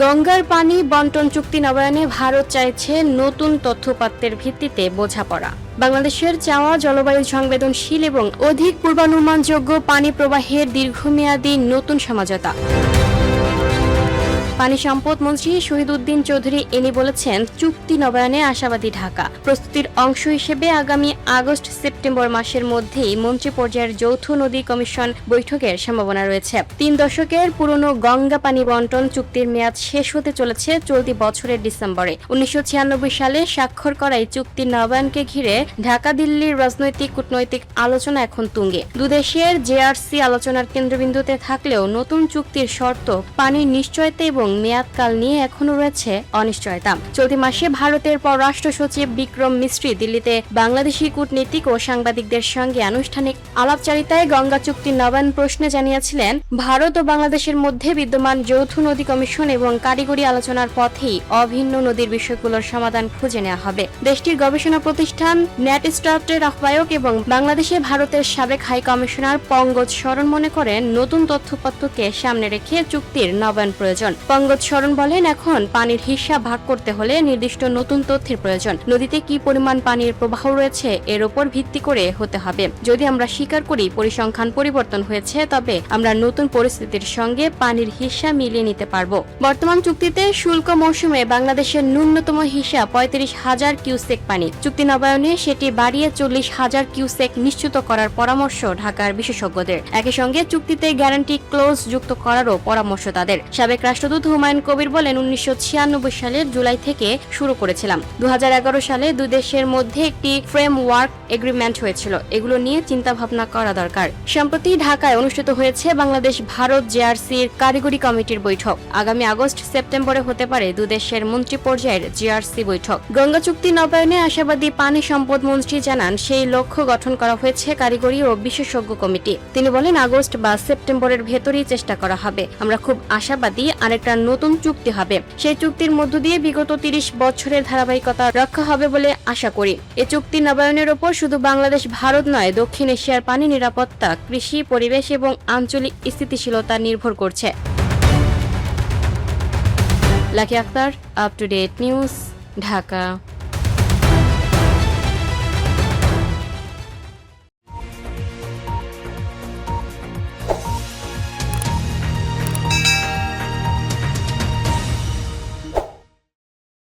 গঙ্গার পানি বন্টন চুক্তি নবায়নে ভারত চাইছে নতুন তথ্যপাত্রের ভিত্তিতে বোঝাপড়া। বাংলাদেশের চাওয়া জলবায়ু সংবেদনশীল এবং অধিক পূর্বানুমানযোগ্য পানি প্রবাহের দীর্ঘমেয়াদী নতুন সমঝোতা। পানি সম্পদ মন্ত্রী শহীদ উদ্দিন চৌধুরী এনি বলেছেন, চুক্তি নবায়নে আশাবাদী ঢাকা। প্রস্তুতির অংশ হিসেবে আগামী আগস্ট-সেপ্টেম্বর মাসের মধ্যেই মন্ত্রী পর্যায়ের যৌথ নদী কমিশন বৈঠকের সম্ভাবনা রয়েছে। 3 দশকের পুরনো গঙ্গা পানি বন্টন চুক্তির মেয়াদ শেষ হতে চলেছে চলতি বছরের ডিসেম্বরে। 1996 সালে স্বাক্ষর করা এই চুক্তির নবায়নকে ঘিরে ঢাকা দিল্লির রাজনৈতিক কূটনৈতিক আলোচনা এখন তুঙ্গে। দুদেশের জেআরসি আলোচনার কেন্দ্রবিন্দুতে থাকলেও নতুন চুক্তির শর্ত, পানির নিশ্চয়তা এবং মেয়াদকাল নিয়ে এখনো রয়েছে অনিশ্চয়তা। চলতি মাসে ভারতের পররাষ্ট্র সচিব বিক্রম মিস্ত্রি দিল্লিতে বাংলাদেশি কূটনীতিক ও সাংবাদিকদের সঙ্গে আনুষ্ঠানিক আলাপচারিতায় গঙ্গা চুক্তির নবায়ন প্রশ্নে জানিয়েছিলেন, ভারত ও বাংলাদেশের মধ্যে বিদ্যমান যৌথ নদী কমিশন এবং কারিগরি আলোচনার পথেই অভিন্ন নদীর বিষয়গুলোর সমাধান খুঁজে নেওয়া হবে। দেশটির গবেষণা প্রতিষ্ঠান ন্যাটস্টার্টের আহ্বায়ক এবং বাংলাদেশে ভারতের সাবেক হাই কমিশনার পঙ্কজ শরণ মনে করেন, নতুন তথ্যপত্রকে সামনে রেখে চুক্তির নবায়ন প্রয়োজন। পঙ্কজ শরণ বলেন, এখন পানির হিসাব ভাগ করতে হলে নির্দিষ্ট নতুন তথ্যের প্রয়োজন। নদীতে কি পরিমাণ পানির প্রবাহ রয়েছে এর উপর ভিত্তি করে হতে হবে। যদি আমরা স্বীকার করি পরিসংখ্যান পরিবর্তন হয়েছে, তবে আমরা নতুন পরিস্থিতির সঙ্গে পানির হিসাব মিলিয়ে নিতে পারব। বর্তমান চুক্তিতে শুল্ক মৌসুমে বাংলাদেশের ন্যূনতম হিসাব 35,000 কিউসেক পানি। চুক্তি নবায়নে সেটি বাড়িয়ে 40,000 কিউসেক নিশ্চিত করার পরামর্শ ঢাকার বিশেষজ্ঞদের। একই সঙ্গে চুক্তিতে গ্যারান্টি ক্লোজ যুক্ত করারও পরামর্শ তাদের। সাবেক রাষ্ট্রদূত হুমায়ুন কবির বলেন, 1996 সালের জুলাই থেকে শুরু করেছিলাম। 2011 সালে দুই দেশের মধ্যে একটি ফ্রেমওয়ার্ক এগ্রিমেন্ট হয়েছিল। এগুলো নিয়ে চিন্তা ভাবনা করা দরকার। সম্প্রতি ঢাকায় অনুষ্ঠিত হয়েছে বাংলাদেশ ভারত জেআরসির কারিগরি কমিটির বৈঠক। আগামী আগস্ট-সেপ্টেম্বরে হতে পারে দুদেশের মন্ত্রী পর্যায়ের জেআরসি বৈঠক। গঙ্গা চুক্তি নবায়নে আশাবাদী পানি সম্পদ মন্ত্রী জানান, সেই লক্ষ্য গঠন করা হয়েছে কারিগরি ও বিশেষজ্ঞ কমিটি। তিনি বলেন, আগস্ট বা সেপ্টেম্বরের ভেতরেই চেষ্টা করা হবে। আমরা খুব আশাবাদী আরেকটা নতুন চুক্তি হবে। সেই চুক্তির মধ্য দিয়ে বিগত 30 বছরের ধারাবাহিকতা রক্ষা হবে বলে আশা করি। এই চুক্তি নবায়নের ওপর শুধু বাংলাদেশ ভারত নয়, দক্ষিণ এশিয়ার পানি নিরাপত্তা, কৃষি, পরিবেশ এবং আঞ্চলিক স্থিতিশীলতা নির্ভর করছে। Lucky Akter, up to date news, Dhaka.